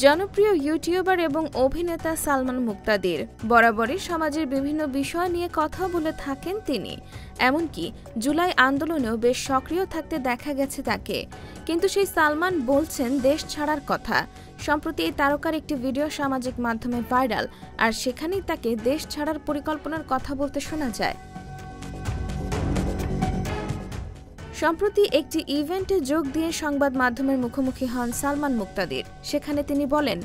জনপ্রিয় ইউটিউবার এবং অভিনেতা সালমান মুক্তাদির বরাবরই সমাজের বিভিন্ন বিষয় নিয়ে কথা বলে থাকেন তিনি। এমনকি জুলাই আন্দোলনেও বেশ সক্রিয় থাকতে দেখা গেছে তাকে। কিন্তু সেই সালমান বলছেন দেশ ছাড়ার কথা। সম্প্রতি এই তারকার একটি ভিডিও সামাজিক মাধ্যমে ভাইরাল, আর সেখানেই তাকে দেশ ছাড়ার পরিকল্পনার কথা বলতে শোনা যায়। সম্প্রতি একটি ইভেন্টে যোগ দিয়ে সংবাদ মাধ্যমের মুখোমুখি হন সালমান মুক্তাদির। সেখানে তিনি বলেন,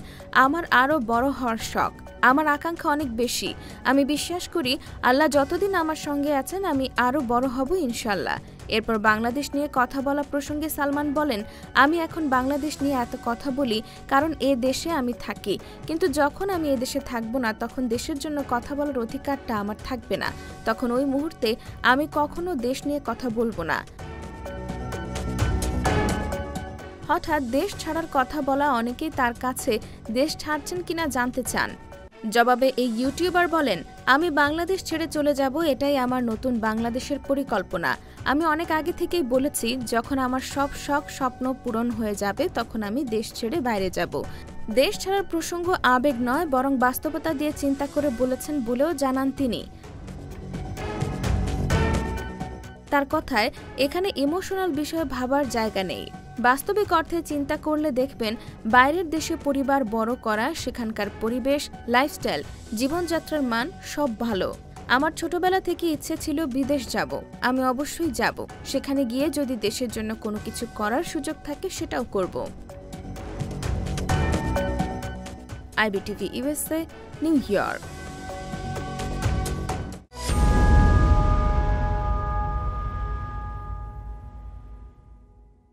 আমার আরও বড় হওয়ার শখ, আমার আকাঙ্ক্ষা অনেক বেশি। আমি বিশ্বাস করি আল্লাহ যতদিন আমার সঙ্গে আছেন আমি আরও বড় হব ইনশাল্লাহ। এরপর বাংলাদেশ নিয়ে কথা বলা প্রসঙ্গে সালমান বলেন, আমি এখন বাংলাদেশ নিয়ে এত কথা বলি কারণ এ দেশে আমি থাকি, কিন্তু যখন আমি এ দেশে থাকবো না তখন দেশের জন্য কথা বলার অধিকারটা আমার থাকবে না। তখন ওই মুহূর্তে আমি কখনো দেশ নিয়ে কথা বলবো না। হঠাৎ দেশ ছাড়ার কথা বলা অনেকেই তার কাছে দেশ ছাড়ছেন কিনা জানতে চান। জবাবে এই ইউটিউবার বলেন, আমি বাংলাদেশ ছেড়ে চলে যাব, এটাই আমার নতুন বাংলাদেশের পরিকল্পনা। আমি অনেক আগে থেকেই বলেছি যখন আমার সব শখ স্বপ্ন পূরণ হয়ে যাবে তখন আমি দেশ ছেড়ে বাইরে যাব। দেশ ছাড়ার প্রসঙ্গ আবেগ নয় বরং বাস্তবতা দিয়ে চিন্তা করে বলেছেন বলেও জানান তিনি। তার কথায় এখানে ইমোশনাল বিষয়ে ভাবার জায়গা নেই। বাস্তবিক অর্থে চিন্তা করলে দেখবেন বাইরের দেশে পরিবার বড় করা, সেখানকার পরিবেশ, লাইফস্টাইল, জীবনযাত্রার মান সব ভালো। আমার ছোটবেলা থেকে ইচ্ছে ছিল বিদেশ যাব, আমি অবশ্যই যাব। সেখানে গিয়ে যদি দেশের জন্য কোনো কিছু করার সুযোগ থাকে সেটাও করব। IBTV USA, new York.